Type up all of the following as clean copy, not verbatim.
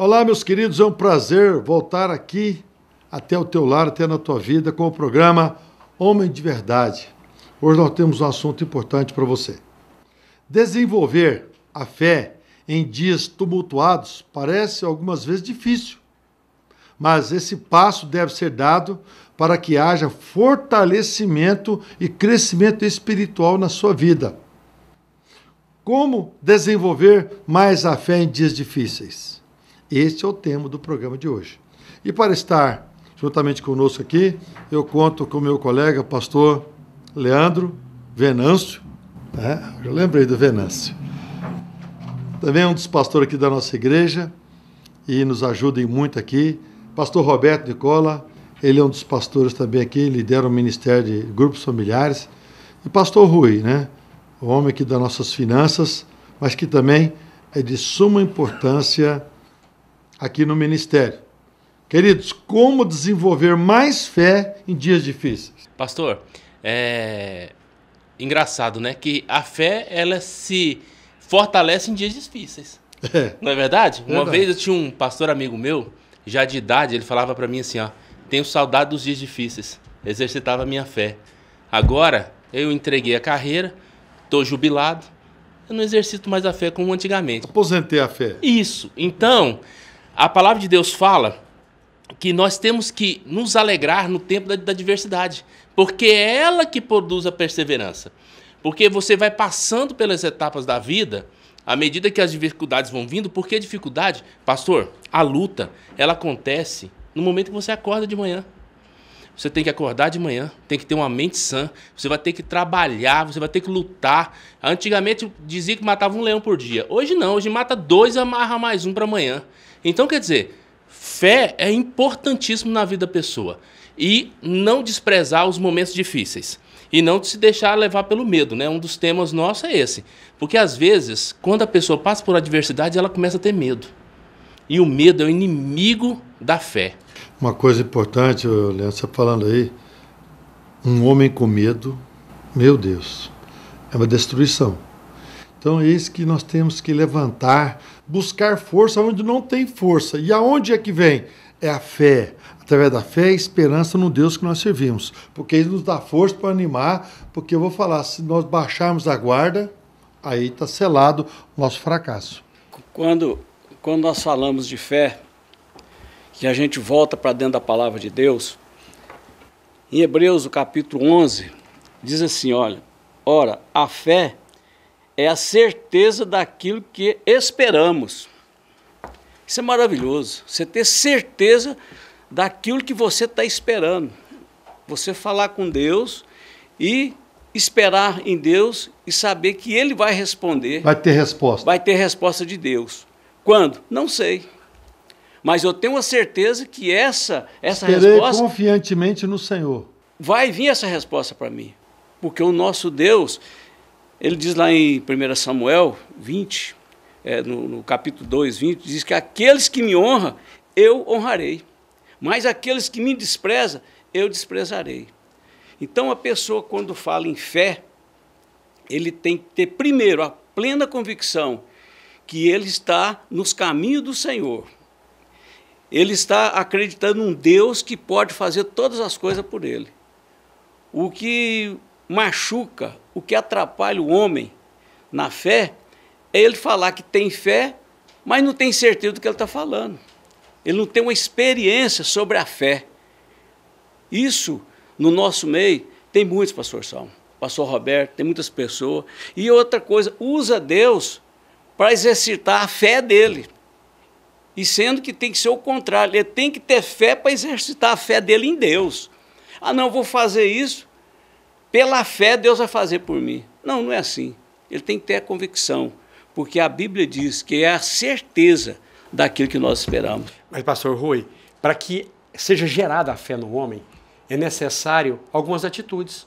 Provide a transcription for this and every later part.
Olá, meus queridos, é um prazer voltar aqui até o teu lar, até na tua vida, com o programa Homem de Verdade. Hoje nós temos um assunto importante para você. Desenvolver a fé em dias tumultuados parece algumas vezes difícil, mas esse passo deve ser dado para que haja fortalecimento e crescimento espiritual na sua vida. Como desenvolver mais a fé em dias difíceis? Este é o tema do programa de hoje. E para estar juntamente conosco aqui, eu conto com o meu colega, pastor Leandro Venâncio. Eu lembrei do Venâncio. Também é um dos pastores aqui da nossa igreja e nos ajuda muito aqui. Pastor Roberto Nicola, ele é um dos pastores também aqui, lidera o Ministério de Grupos Familiares. E pastor Rui, o homem aqui das nossas finanças, mas que também é de suma importância aqui no ministério. Queridos, como desenvolver mais fé em dias difíceis? Pastor, engraçado, que a fé, ela se fortalece em dias difíceis. Não é verdade? Uma vez eu tinha um pastor amigo meu, já de idade, ele falava para mim assim, tenho saudade dos dias difíceis, exercitava a minha fé. Agora, eu entreguei a carreira, estou jubilado, eu não exercito mais a fé como antigamente. Aposentei a fé. Isso. Então, a palavra de Deus fala que nós temos que nos alegrar no tempo da adversidade, porque é ela que produz a perseverança. Porque você vai passando pelas etapas da vida, à medida que as dificuldades vão vindo. Por que dificuldade? Pastor, a luta, ela acontece no momento que você acorda de manhã. Você tem que acordar de manhã, tem que ter uma mente sã, você vai ter que trabalhar, você vai ter que lutar. Antigamente dizia que matava um leão por dia. Hoje não, hoje mata 2 e amarra mais um para amanhã. Então, quer dizer, fé é importantíssimo na vida da pessoa. E não desprezar os momentos difíceis. E não se deixar levar pelo medo, Um dos temas nossos é esse. Porque, às vezes, quando a pessoa passa por adversidade, ela começa a ter medo. E o medo é o inimigo da fé. Uma coisa importante, Leandro, você falando aí, um homem com medo, meu Deus, é uma destruição. Então é isso que nós temos que levantar, buscar força onde não tem força. E aonde é que vem? É a fé. Através da fé e esperança no Deus que nós servimos. Porque Ele nos dá força para animar, porque eu vou falar, se nós baixarmos a guarda, aí está selado o nosso fracasso. Quando nós falamos de fé, que a gente volta para dentro da palavra de Deus, em Hebreus, o capítulo 11, diz assim, ora, a fé é a certeza daquilo que esperamos. Isso é maravilhoso, você ter certeza daquilo que você está esperando. Você falar com Deus e esperar em Deus e saber que Ele vai responder. Vai ter resposta. Vai ter resposta de Deus. Quando? Não sei. Mas eu tenho a certeza que essa Esperei resposta... confiantemente no Senhor. Vai vir essa resposta para mim. Porque o nosso Deus, Ele diz lá em 1 Samuel 20, no capítulo 2, 20, diz que aqueles que me honram, eu honrarei. Mas aqueles que me desprezam, eu desprezarei. Então a pessoa, quando fala em fé, ele tem que ter primeiro a plena convicção que ele está nos caminhos do Senhor. Ele está acreditando num Deus que pode fazer todas as coisas por ele. O que machuca, o que atrapalha o homem na fé, é ele falar que tem fé, mas não tem certeza do que ele está falando. Ele não tem uma experiência sobre a fé. Isso, no nosso meio, tem muitos, pastor Salmo, pastor Roberto, tem muitas pessoas. E outra coisa, usa Deus para exercitar a fé dele. E sendo que tem que ser o contrário, ele tem que ter fé para exercitar a fé dele em Deus. Não, eu vou fazer isso, pela fé Deus vai fazer por mim. Não, não é assim. Ele tem que ter a convicção, porque a Bíblia diz que é a certeza daquilo que nós esperamos. Mas, pastor Rui, para que seja gerada a fé no homem, é necessário algumas atitudes.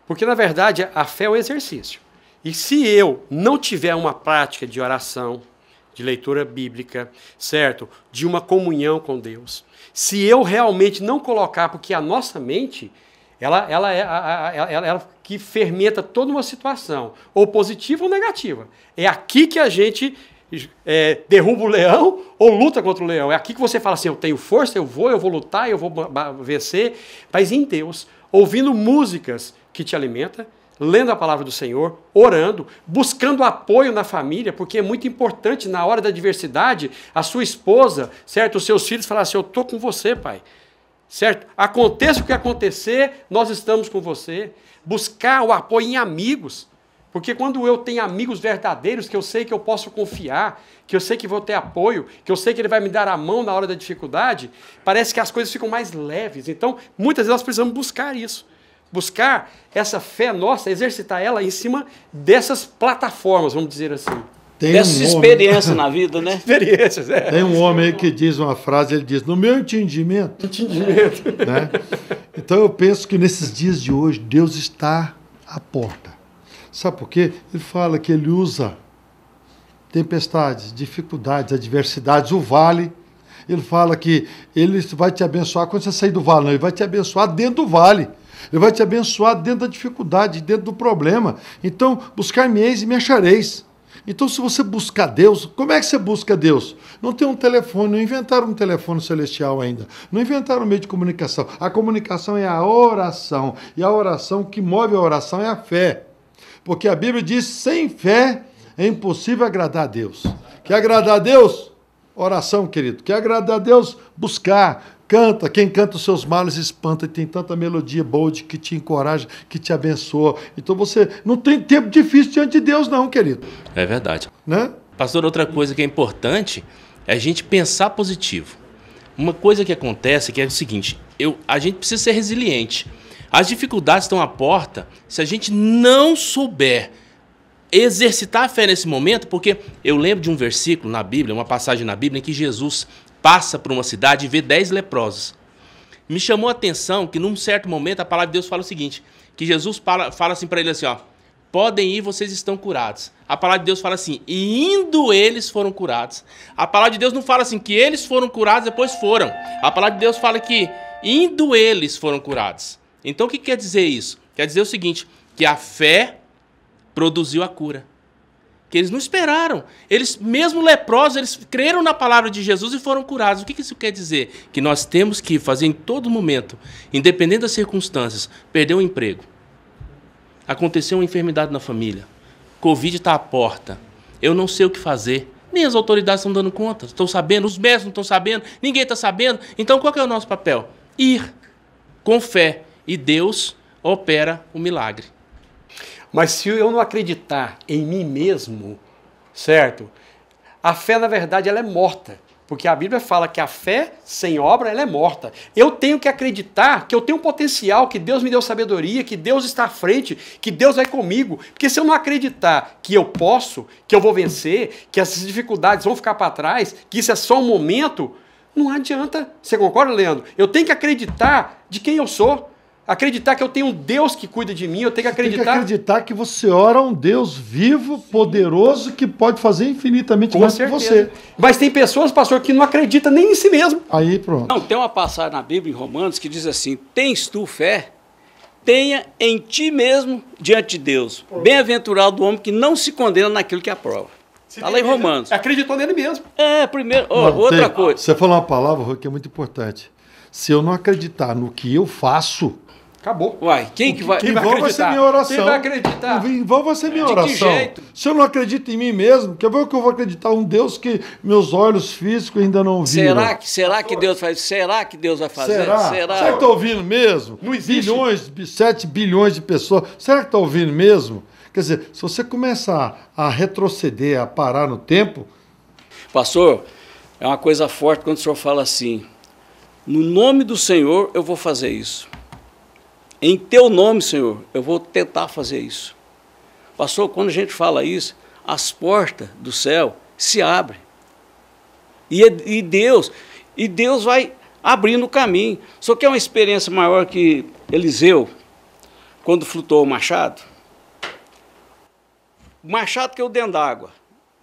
Porque, na verdade, a fé é um exercício. E se eu não tiver uma prática de oração, de leitura bíblica, certo? De uma comunhão com Deus. Se eu realmente não colocar, porque a nossa mente, ela que fermenta toda uma situação, ou positiva ou negativa. É aqui que a gente derruba o leão ou luta contra o leão. É aqui que você fala assim, eu tenho força, eu vou lutar, eu vou vencer. Mas em Deus, ouvindo músicas que te alimentam, lendo a palavra do Senhor, orando, buscando apoio na família, porque é muito importante na hora da adversidade, a sua esposa, certo? Os seus filhos falarem assim, eu estou com você, pai. Certo? Aconteça o que acontecer, nós estamos com você. Buscar o apoio em amigos. Porque quando eu tenho amigos verdadeiros, que eu sei que eu posso confiar, que eu sei que vou ter apoio, que eu sei que ele vai me dar a mão na hora da dificuldade, parece que as coisas ficam mais leves. Então, muitas vezes nós precisamos buscar isso. Buscar essa fé nossa, exercitar ela em cima dessas plataformas, vamos dizer assim. Dessa experiência na vida, né? Experiências, Tem um homem aí que diz uma frase, ele diz, no meu entendimento. Né? Então eu penso que nesses dias de hoje, Deus está à porta. Sabe por quê? Ele fala que ele usa tempestades, dificuldades, adversidades, o vale. Ele fala que ele vai te abençoar quando você sair do vale, não, ele vai te abençoar dentro do vale. Ele vai te abençoar dentro da dificuldade, dentro do problema. Então, buscar-me-eis e me achareis. Então, se você buscar Deus, como é que você busca Deus? Não tem um telefone, não inventaram um telefone celestial ainda. Não inventaram um meio de comunicação. A comunicação é a oração. E a oração, o que move a oração é a fé. Porque a Bíblia diz, sem fé é impossível agradar a Deus. Quer agradar a Deus? Oração, querido. Quer agradar a Deus? Buscar. Canta, quem canta os seus males espanta, e tem tanta melodia boa de que te encoraja, que te abençoa. Então você não tem tempo difícil diante de Deus não, querido. É verdade. Né? Pastor, outra coisa que é importante é a gente pensar positivo. Uma coisa que acontece que é o seguinte, a gente precisa ser resiliente. As dificuldades estão à porta se a gente não souber exercitar a fé nesse momento, porque eu lembro de um versículo na Bíblia, uma passagem na Bíblia em que Jesus passa por uma cidade e vê 10 leprosos. Me chamou a atenção que num certo momento a palavra de Deus fala o seguinte, que Jesus fala assim para ele assim, ó, podem ir, vocês estão curados. A palavra de Deus fala assim, e indo eles foram curados. A palavra de Deus não fala assim que eles foram curados, depois foram. A palavra de Deus fala que indo eles foram curados. Então o que quer dizer isso? Quer dizer o seguinte, que a fé produziu a cura. Que eles não esperaram. Eles, mesmo leprosos, eles creram na palavra de Jesus e foram curados. O que isso quer dizer? Que nós temos que fazer em todo momento, independente das circunstâncias, perder o emprego. Aconteceu uma enfermidade na família. Covid está à porta. Eu não sei o que fazer. Nem as autoridades estão dando conta. Estão sabendo, os médicos não estão sabendo, ninguém está sabendo. Então qual que é o nosso papel? Ir com fé. E Deus opera o milagre. Mas se eu não acreditar em mim mesmo, certo? A fé, na verdade, ela é morta. Porque a Bíblia fala que a fé sem obra, ela é morta. Eu tenho que acreditar que eu tenho um potencial, que Deus me deu sabedoria, que Deus está à frente, que Deus vai comigo. Porque se eu não acreditar que eu posso, que eu vou vencer, que essas dificuldades vão ficar para trás, que isso é só um momento, não adianta. Você concorda, Leandro? Eu tenho que acreditar de quem eu sou. Acreditar que eu tenho um Deus que cuida de mim, eu tenho que acreditar... Tem que acreditar que você ora a um Deus vivo, poderoso, que pode fazer infinitamente mais que você. Mas tem pessoas, pastor, que não acreditam nem em si mesmo. Aí pronto. Não, tem uma passagem na Bíblia, em Romanos, que diz assim, tens tu fé? Tenha em ti mesmo diante de Deus. Bem-aventurado o homem que não se condena naquilo que aprova. Está lá em Romanos. Acreditou nele mesmo. Primeiro, outra coisa. Você falou uma palavra, Rui, que é muito importante. Se eu não acreditar no que eu faço... Acabou. Uai, quem vai acreditar? Vai ser minha oração. Quem vai acreditar? Em vão vai ser minha oração. De que jeito? Se eu não acredito em mim mesmo, quer ver o que eu vou acreditar? Um Deus que meus olhos físicos ainda não viram. Será que Deus faz? Será que Deus vai fazer? Será que está ouvindo mesmo? Não existe. 7 bilhões de pessoas. Será que está ouvindo mesmo? Quer dizer, se você começar a retroceder, a parar no tempo... Pastor, é uma coisa forte quando o senhor fala assim, no nome do Senhor eu vou fazer isso. Em teu nome, Senhor, eu vou tentar fazer isso. Pastor, quando a gente fala isso, as portas do céu se abrem. E Deus vai abrindo o caminho. Só que é uma experiência maior que Eliseu, quando flutuou o machado. O machado caiu dentro d'água.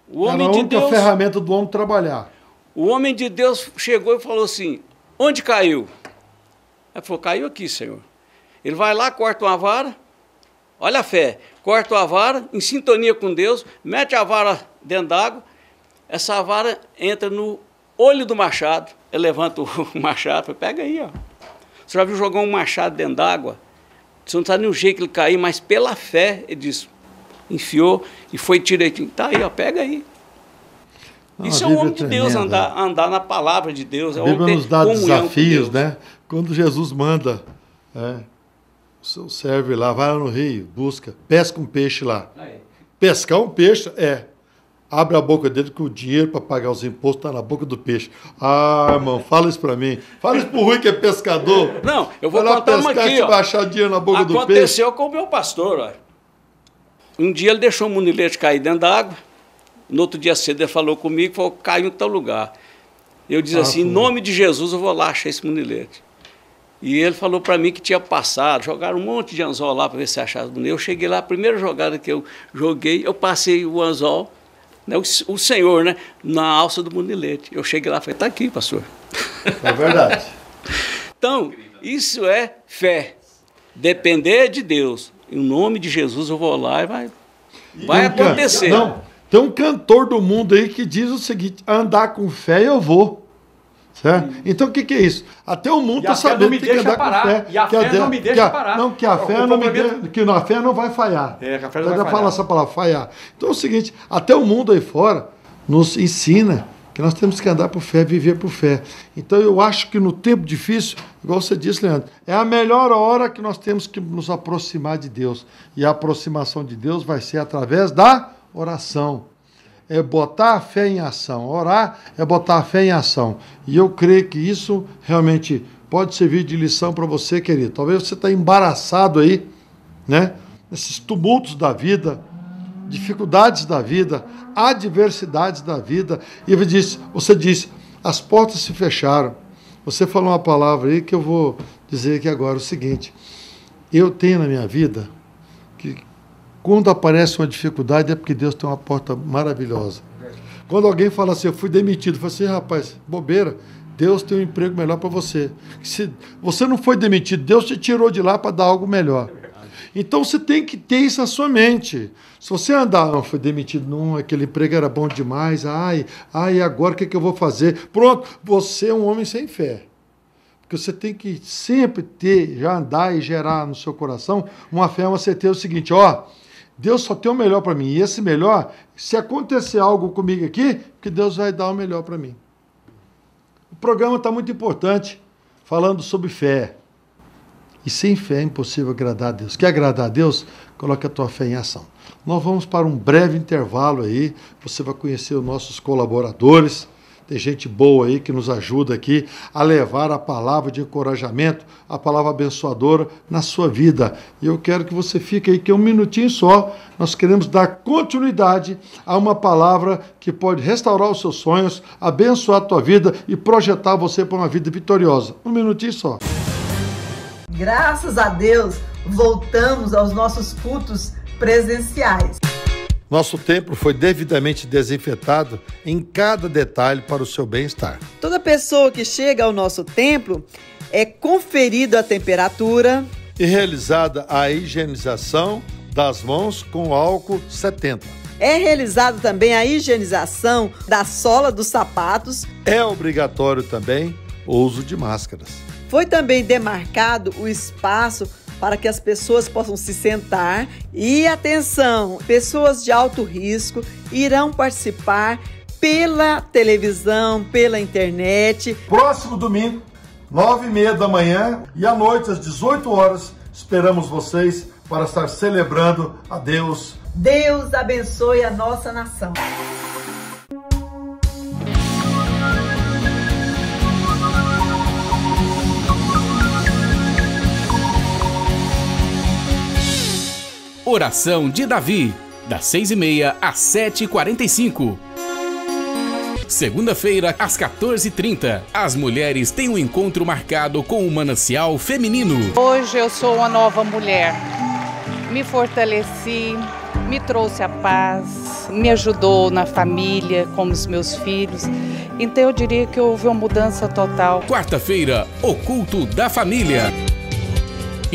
O homem de Deus, a ferramenta do homem trabalhar. O homem de Deus chegou e falou assim, onde caiu? Ele falou, caiu aqui, Senhor. Ele vai lá, corta uma vara, olha a fé, corta uma vara, em sintonia com Deus, mete a vara dentro d'água, essa vara entra no olho do machado. Eu levanto o machado, falo, pega aí, ó. Você já viu jogar um machado dentro d'água? Você não sabe nem o jeito que ele cair, mas pela fé, ele disse, enfiou e foi direitinho. Tá aí, ó, pega aí. Não, isso é o homem de Deus, andar na palavra de Deus. A Bíblia nos dá desafios, né? Quando Jesus manda o seu servo lá, vai lá no rio, busca, pesca um peixe lá. Pescar um peixe, abre a boca dele que o dinheiro para pagar os impostos está na boca do peixe. Ah, irmão, fala isso para mim. Fala isso pro Rui que é pescador. Não, eu vou contar uma aqui, ó. Baixar dinheiro na boca do peixe. Aconteceu com o meu pastor, ó. Um dia ele deixou um munilete cair dentro da água. No outro dia cedo ele falou comigo, falou, caiu em tal lugar. Eu disse assim, em nome de Jesus eu vou lá achar esse munilete. E ele falou para mim que tinha passado, jogaram um monte de anzol lá para ver se achava o munilete. Eu cheguei lá, a primeira jogada que eu joguei, eu passei o anzol, né, o Senhor, né, na alça do munilete. Eu cheguei lá e falei, tá aqui, pastor. É verdade. Então, isso é fé. Depender de Deus. Em nome de Jesus eu vou lá e vai acontecer. Não, tem um cantor do mundo aí que diz o seguinte, andar com fé eu vou. Certo? Então o que é isso? Até o mundo está sabendo que tem que andar com fé. E a fé não me deixa parar. Não, que a fé não me deixa, que a fé não vai falhar. Que a fé não vai falhar. Fala essa palavra, falhar. Então é o seguinte, até o mundo aí fora nos ensina que nós temos que andar por fé, viver por fé. Então eu acho que no tempo difícil, igual você disse, Leandro, é a melhor hora que nós temos que nos aproximar de Deus. E a aproximação de Deus vai ser através da oração. É botar a fé em ação. Orar é botar a fé em ação. E eu creio que isso realmente pode servir de lição para você, querido. Talvez você está embaraçado aí, né? Nesses tumultos da vida, dificuldades da vida, adversidades da vida. E você disse, as portas se fecharam. Você falou uma palavra aí que eu vou dizer aqui agora o seguinte. Eu tenho na minha vida que quando aparece uma dificuldade é porque Deus tem uma porta maravilhosa. Quando alguém fala assim, eu fui demitido, eu falo assim, rapaz, bobeira, Deus tem um emprego melhor para você. Se você não foi demitido, Deus te tirou de lá para dar algo melhor. Então você tem que ter isso na sua mente. Se você andar, não, foi demitido, não, aquele emprego era bom demais, agora o que eu vou fazer? Pronto, você é um homem sem fé. Porque você tem que sempre ter, já andar e gerar no seu coração uma fé, uma certeza o seguinte, Deus só tem o melhor para mim. E esse melhor, se acontecer algo comigo aqui, que Deus vai dar o melhor para mim. O programa está muito importante, falando sobre fé. E sem fé é impossível agradar a Deus. Quer agradar a Deus? Coloque a tua fé em ação. Nós vamos para um breve intervalo aí. Você vai conhecer os nossos colaboradores. Tem gente boa aí que nos ajuda aqui a levar a palavra de encorajamento, a palavra abençoadora na sua vida. E eu quero que você fique aí, que é um minutinho só. Nós queremos dar continuidade a uma palavra que pode restaurar os seus sonhos, abençoar a tua vida e projetar você para uma vida vitoriosa. Um minutinho só. Graças a Deus, voltamos aos nossos cultos presenciais. Nosso templo foi devidamente desinfetado em cada detalhe para o seu bem-estar. Toda pessoa que chega ao nosso templo é conferida a temperatura e realizada a higienização das mãos com álcool 70. É realizada também a higienização da sola dos sapatos. É obrigatório também o uso de máscaras. Foi também demarcado o espaço para que as pessoas possam se sentar e, atenção, pessoas de alto risco irão participar pela televisão, pela internet. Próximo domingo, 9h30 da manhã e à noite, às 18 horas, esperamos vocês para estar celebrando a Deus. Deus abençoe a nossa nação. Oração de Davi, das 6h30 às 7h45. Segunda-feira, às 14h30, as mulheres têm um encontro marcado com o Manancial Feminino. Hoje eu sou uma nova mulher. Me fortaleci, me trouxe a paz, me ajudou na família, com os meus filhos. Então eu diria que houve uma mudança total. Quarta-feira, o culto da família.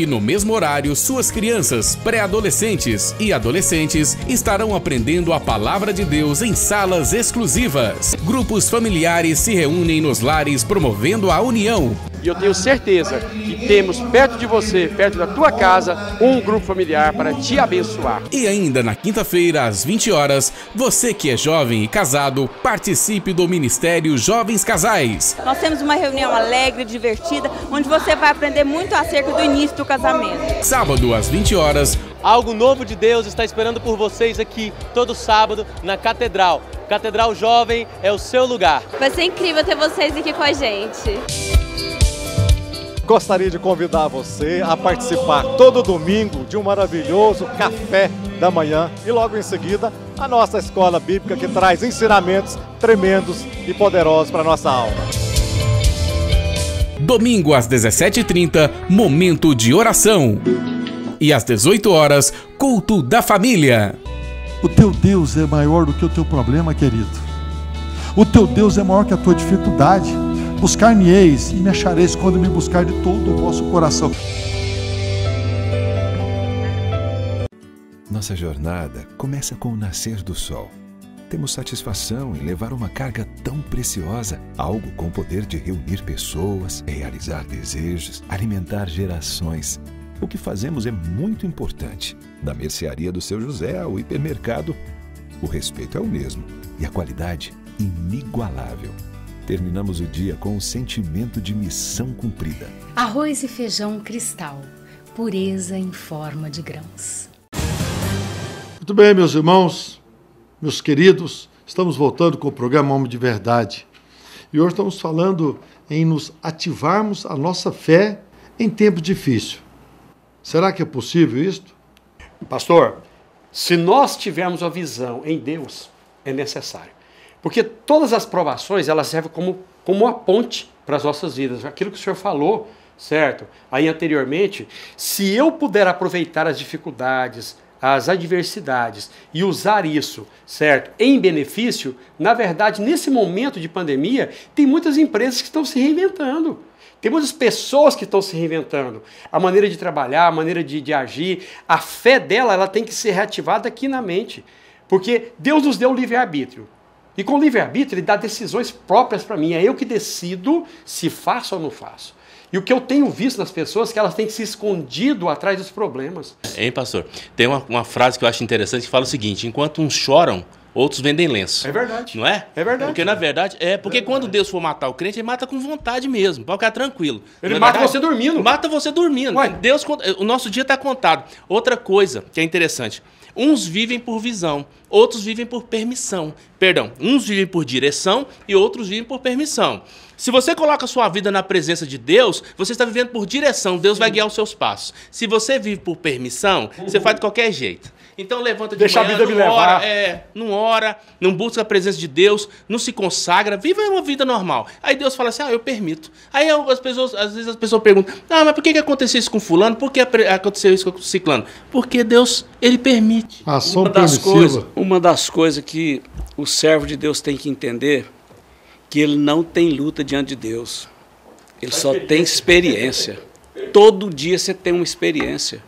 E no mesmo horário, suas crianças, pré-adolescentes e adolescentes estarão aprendendo a palavra de Deus em salas exclusivas. Grupos familiares se reúnem nos lares promovendo a união. E eu tenho certeza que temos perto de você, perto da tua casa, um grupo familiar para te abençoar. E ainda na quinta-feira, às 20 horas, você que é jovem e casado, participe do Ministério Jovens Casais. Nós temos uma reunião alegre, divertida, onde você vai aprender muito acerca do início do casamento. Sábado, às 20 horas, algo novo de Deus está esperando por vocês aqui, todo sábado, na Catedral. Catedral Jovem é o seu lugar. Vai ser incrível ter vocês aqui com a gente. Gostaria de convidar você a participar todo domingo de um maravilhoso café da manhã e logo em seguida a nossa escola bíblica que traz ensinamentos tremendos e poderosos para a nossa alma. Domingo às 17h30, momento de oração. E às 18 horas, culto da família. O teu Deus é maior do que o teu problema, querido. O teu Deus é maior que a tua dificuldade. Buscar-me-eis e me achareis quando me buscar de todo o vosso coração. Nossa jornada começa com o nascer do sol. Temos satisfação em levar uma carga tão preciosa, algo com o poder de reunir pessoas, realizar desejos, alimentar gerações. O que fazemos é muito importante. Da mercearia do Seu José ao hipermercado, o respeito é o mesmo e a qualidade inigualável. Terminamos o dia com um sentimento de missão cumprida. Arroz e feijão cristal, pureza em forma de grãos. Muito bem, meus irmãos, meus queridos, estamos voltando com o programa Homem de Verdade. E hoje estamos falando em nos ativarmos a nossa fé em tempo difícil. Será que é possível isto? Pastor, se nós tivermos a visão em Deus, é necessário. Porque todas as provações, elas servem como uma ponte para as nossas vidas. Aquilo que o senhor falou, certo? Aí anteriormente, se eu puder aproveitar as dificuldades, as adversidades e usar isso, certo, em benefício, na verdade, nesse momento de pandemia, tem muitas empresas que estão se reinventando. Tem muitas pessoas que estão se reinventando. A maneira de trabalhar, a maneira de agir, a fé dela, ela tem que ser reativada aqui na mente. Porque Deus nos deu o livre-arbítrio. E com o livre-arbítrio, ele dá decisões próprias para mim. É eu que decido se faço ou não faço. E o que eu tenho visto nas pessoas é que elas têm que se escondido atrás dos problemas. Hein, pastor? Tem uma frase que eu acho interessante que fala o seguinte: enquanto uns choram, outros vendem lenço. É verdade. Não é? É verdade. Porque, na verdade, porque quando Deus for matar o crente, ele mata com vontade mesmo, pode ficar tranquilo. Ele mata você dormindo. Mata você dormindo. Ué. Deus, o nosso dia está contado. Outra coisa que é interessante: uns vivem por visão, outros vivem por permissão. Perdão, uns vivem por direção e outros vivem por permissão. Se você coloca a sua vida na presença de Deus, você está vivendo por direção, Deus vai guiar os seus passos. Se você vive por permissão, você faz de qualquer jeito. Então levanta de Deixa manhã, a vida me levar. não ora, não busca a presença de Deus, não se consagra, viva uma vida normal. Aí Deus fala assim: eu permito. Aí às vezes as pessoas perguntam: mas por que aconteceu isso com fulano? Por que aconteceu isso com o ciclano? Porque Deus, ele permite. Ação permissiva. Uma das coisas que o servo de Deus tem que entender, que ele não tem luta diante de Deus. Ele só tem experiência. Todo dia você tem uma experiência.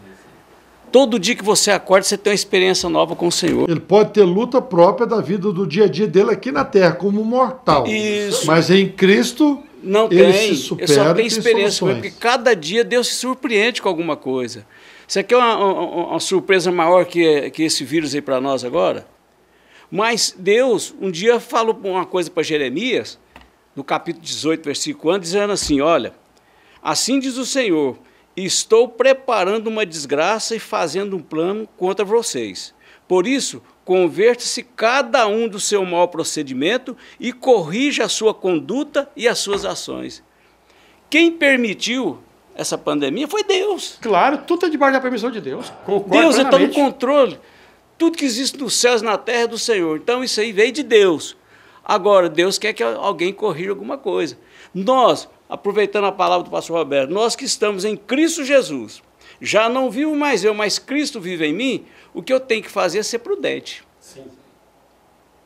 Todo dia que você acorda, você tem uma experiência nova com o Senhor. Ele pode ter luta própria da vida do dia a dia dele aqui na Terra, como mortal. Isso. Mas em Cristo, não ele tem. se supera. Ele só tem experiência com ele, soluções. porque cada dia Deus se surpreende com alguma coisa. Você quer uma surpresa maior que esse vírus aí para nós agora? Mas Deus, um dia falou uma coisa para Jeremias, no capítulo 18, versículo 1, dizendo assim: olha, assim diz o Senhor, estou preparando uma desgraça e fazendo um plano contra vocês. Por isso, converta-se cada um do seu mau procedimento e corrija a sua conduta e as suas ações. Quem permitiu essa pandemia foi Deus. Claro, tudo é debaixo da permissão de Deus. Concordo Deus está no plenamente. controle. Tudo que existe nos céus e na terra é do Senhor. Então isso aí veio de Deus. Agora, Deus quer que alguém corrija alguma coisa. Nós, aproveitando a palavra do pastor Roberto, nós que estamos em Cristo Jesus, já não vivo mais eu, mas Cristo vive em mim, o que eu tenho que fazer é ser prudente. Sim.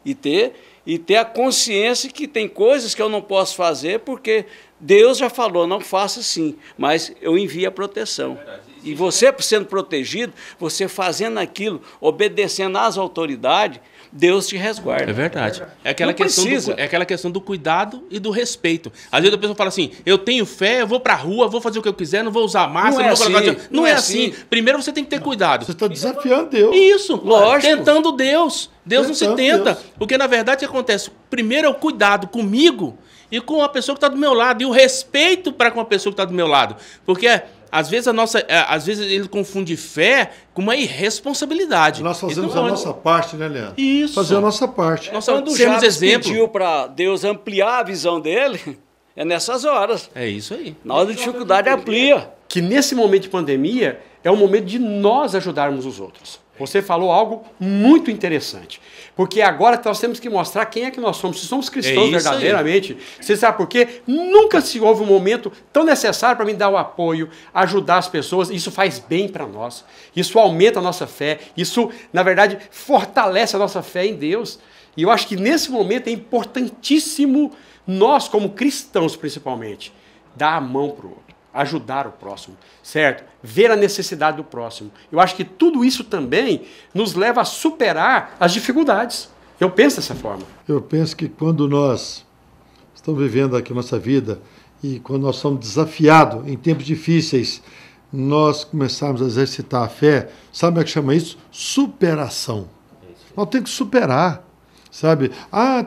E ter a consciência que tem coisas que eu não posso fazer porque Deus já falou, não faça assim, mas eu envio a proteção. E você sendo protegido, você fazendo aquilo, obedecendo às autoridades, Deus te resguarda. É verdade. É aquela questão do cuidado e do respeito. Às vezes a pessoa fala assim, eu tenho fé, eu vou pra rua, vou fazer o que eu quiser, não vou usar máscara, não vou colocar... Não é assim. Primeiro você tem que ter cuidado. Você está desafiando Deus. Isso. Lógico. Tentando Deus. Deus não se tenta. Porque, na verdade, o que acontece? Primeiro é o cuidado comigo e com a pessoa que está do meu lado. E o respeito para com a pessoa que está do meu lado. Porque... Às vezes ele confunde fé com uma irresponsabilidade. Nós fazemos a nossa parte, né, Leandro? Isso. Fazer a nossa parte. Nós temos exemplo. Pediu para Deus ampliar a visão dele, é nessas horas. É isso aí. Na hora da dificuldade, amplia. Que nesse momento de pandemia é o momento de nós ajudarmos os outros. Você falou algo muito interessante. Porque agora nós temos que mostrar quem é que nós somos. Se somos cristãos verdadeiramente. Você sabe por quê? Nunca se houve um momento tão necessário para mim dar o apoio, ajudar as pessoas. Isso faz bem para nós. Isso aumenta a nossa fé. Isso, na verdade, fortalece a nossa fé em Deus. E eu acho que nesse momento é importantíssimo nós, como cristãos principalmente, dar a mão para o outro. Ajudar o próximo, certo? Ver a necessidade do próximo. Eu acho que tudo isso também nos leva a superar as dificuldades. Eu penso dessa forma. Eu penso que quando nós estamos vivendo aqui a nossa vida e quando nós somos desafiados em tempos difíceis, nós começarmos a exercitar a fé, sabe como é que chama isso? Superação. Nós temos que superar, sabe?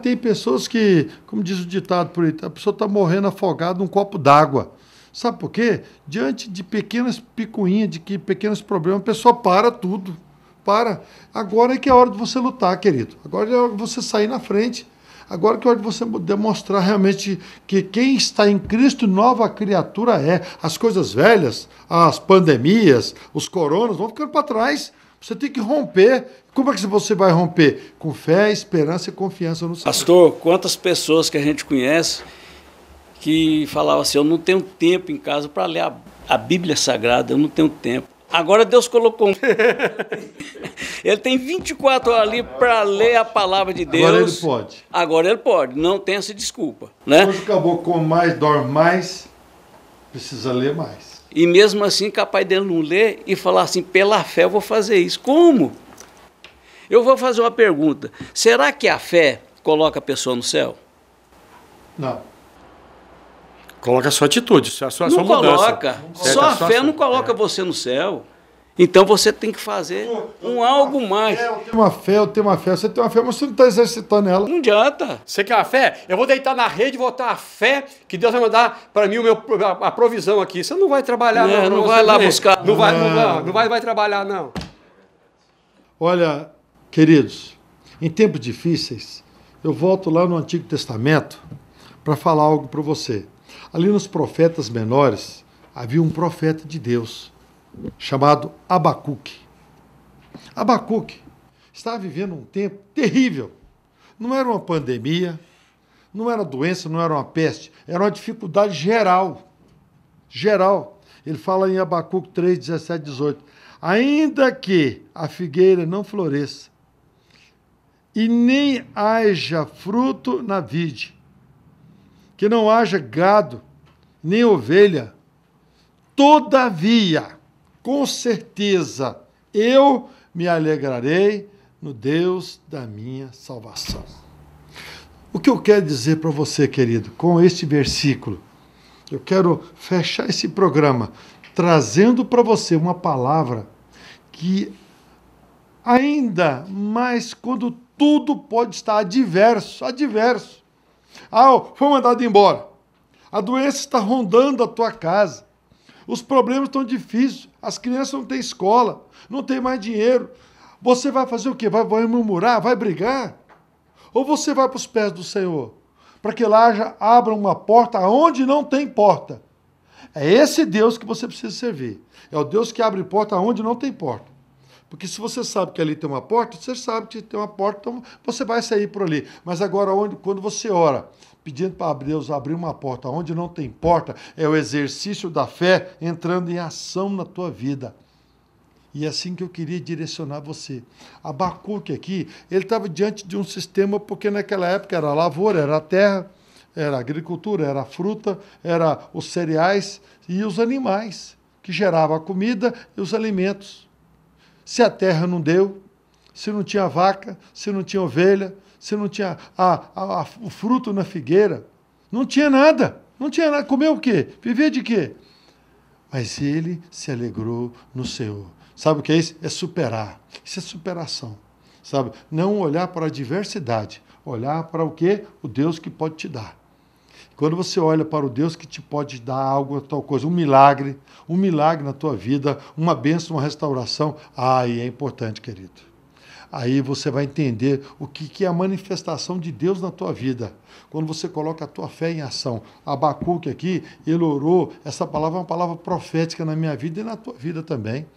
Tem pessoas que, como diz o ditado por aí, a pessoa está morrendo afogada num copo d'água. Sabe por quê? Diante de pequenas picuinhas, de pequenos problemas, a pessoa para tudo. Para. Agora é que é hora de você lutar, querido. Agora é hora de você sair na frente. Agora é que é hora de você demonstrar realmente que quem está em Cristo, nova criatura é. As coisas velhas, as pandemias, os coronas vão ficando para trás. Você tem que romper. Como é que você vai romper? Com fé, esperança e confiança no Senhor. Pastor, quantas pessoas que a gente conhece que falava assim, eu não tenho tempo em casa para ler a Bíblia Sagrada, eu não tenho tempo. Agora Deus colocou ele tem 24 horas ali para ler a palavra de Deus. Agora ele pode. Agora ele pode, não tem essa desculpa. Né? Quando acabou com mais, dorme mais, precisa ler mais. E mesmo assim, capaz dele não ler e falar assim, pela fé eu vou fazer isso. Como? Eu vou fazer uma pergunta. Será que a fé coloca a pessoa no céu? Não. Coloca a sua atitude, a sua não mudança. Coloca. Só a fé não coloca você no céu. Então você tem que fazer algo mais. Eu tenho uma fé. Você tem uma fé, mas você não está exercitando ela. Não adianta. Você quer a fé? Eu vou deitar na rede e vou ter a fé que Deus vai mandar para mim a provisão aqui. Você não vai trabalhar, não. Não vai lá buscar. Não vai trabalhar, não. Olha, queridos, em tempos difíceis, eu volto lá no Antigo Testamento para falar algo para você. Ali nos profetas menores, havia um profeta de Deus, chamado Abacuque. Abacuque estava vivendo um tempo terrível. Não era uma pandemia, não era doença, não era uma peste, era uma dificuldade geral. Geral. Ele fala em Abacuque 3, 17, 18. Ainda que a figueira não floresça, e nem haja fruto na vide, que não haja gado, nem ovelha, todavia, com certeza, eu me alegrarei no Deus da minha salvação. O que eu quero dizer para você, querido, com este versículo, eu quero fechar esse programa trazendo para você uma palavra que ainda mais quando tudo pode estar adverso. Foi mandado embora. A doença está rondando a tua casa. Os problemas estão difíceis. As crianças não têm escola, não têm mais dinheiro. Você vai fazer o quê? Vai murmurar? Vai brigar? Ou você vai para os pés do Senhor? Para que lá abra uma porta onde não tem porta. É esse Deus que você precisa servir. É o Deus que abre porta onde não tem porta. Porque se você sabe que ali tem uma porta, você sabe que tem uma porta, então você vai sair por ali. Mas agora, quando você ora, pedindo para Deus abrir uma porta onde não tem porta, é o exercício da fé entrando em ação na tua vida. E é assim que eu queria direcionar você. Abacuque aqui, ele estava diante de um sistema, porque naquela época era a lavoura, era a terra, era a agricultura, era a fruta, era os cereais e os animais. que gerava a comida e os alimentos. Se a terra não deu, se não tinha vaca, se não tinha ovelha, se não tinha o fruto na figueira, não tinha nada. Não tinha nada. Comeu o quê? Vivia de quê? Mas ele se alegrou no Senhor. Sabe o que é isso? É superar. Isso é superação. Sabe? Não olhar para a adversidade. Olhar para o quê? O Deus que pode te dar. Quando você olha para o Deus que te pode dar algo, tal coisa, um milagre na tua vida, uma bênção, uma restauração, aí é importante, querido. Aí você vai entender o que é a manifestação de Deus na tua vida. Quando você coloca a tua fé em ação. Abacuque aqui, ele orou, essa palavra é uma palavra profética na minha vida e na tua vida também.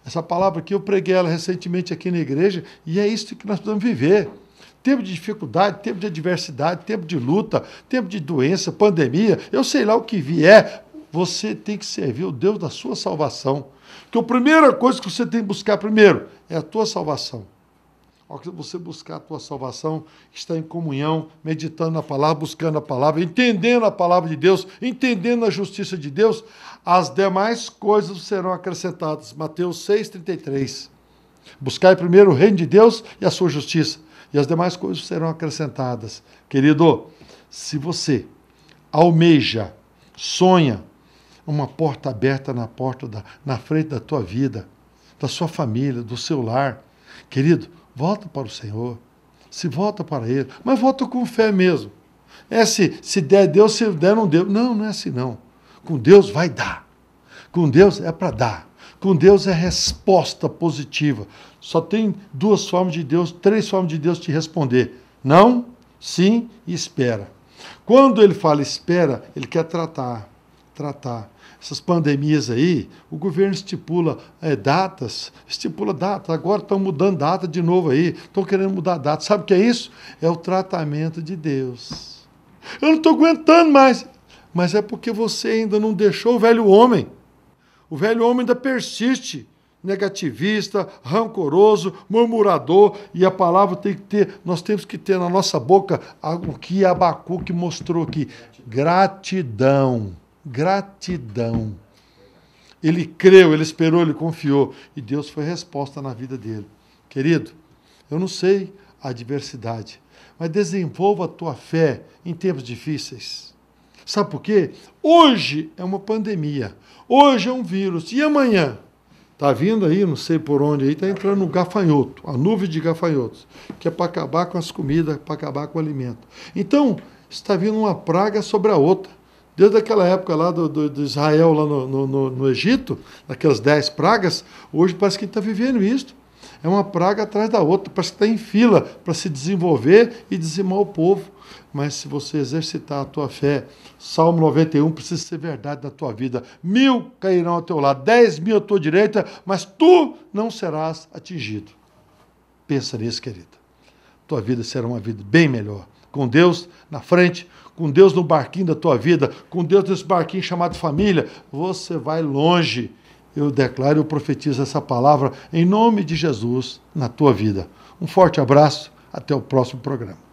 Essa palavra aqui, eu preguei ela recentemente aqui na igreja, e é isso que nós precisamos viver. Tempo de dificuldade, tempo de adversidade, tempo de luta, tempo de doença, pandemia, eu sei lá o que vier, você tem que servir o Deus da sua salvação. Porque a primeira coisa que você tem que buscar primeiro é a tua salvação. Ao que você buscar a tua salvação, está em comunhão, meditando na palavra, buscando a palavra, entendendo a palavra de Deus, entendendo a justiça de Deus, as demais coisas serão acrescentadas. Mateus 6,33. Buscai primeiro o reino de Deus e a sua justiça, e as demais coisas serão acrescentadas. Querido, se você almeja, sonha uma porta aberta na frente da tua vida, da sua família, do seu lar, querido, volta para o Senhor, se volta para Ele, mas volta com fé mesmo. Se der, Deus, se der, não deu. Não, não é assim não. Com Deus vai dar. Com Deus é para dar. Com Deus é resposta positiva. Só tem duas formas de Deus, três formas de Deus te responder. Não, sim e espera. Quando Ele fala espera, Ele quer tratar. Essas pandemias aí, o governo estipula datas, agora estão mudando data de novo aí, estão querendo mudar data. Sabe o que é isso? É o tratamento de Deus. Eu não estou aguentando mais, mas é porque você ainda não deixou o velho homem. O velho homem ainda persiste, negativista, rancoroso, murmurador, e a palavra tem que ter, nós temos que ter na nossa boca o que Abacuque mostrou aqui, gratidão. Gratidão. Ele creu, ele esperou, ele confiou. E Deus foi resposta na vida dele. Querido, eu não sei a adversidade, mas desenvolva a tua fé em tempos difíceis. Sabe por quê? Hoje é uma pandemia. Hoje é um vírus. E amanhã? Está vindo aí, não sei por onde, aí está entrando um gafanhoto, a nuvem de gafanhotos, que é para acabar com as comidas, para acabar com o alimento. Então, está vindo uma praga sobre a outra. Desde aquela época lá do Israel, lá no Egito, daquelas 10 pragas, hoje parece que está vivendo isso. É uma praga atrás da outra, parece que está em fila para se desenvolver e dizimar o povo. Mas se você exercitar a tua fé, Salmo 91 precisa ser verdade na tua vida. 1000 cairão ao teu lado, 10.000 à tua direita, mas tu não serás atingido. Pensa nisso, querida. Tua vida será uma vida bem melhor. Com Deus na frente, com Deus no barquinho da tua vida, com Deus nesse barquinho chamado família, você vai longe. Eu declaro, eu profetizo essa palavra em nome de Jesus na tua vida. Um forte abraço, até o próximo programa.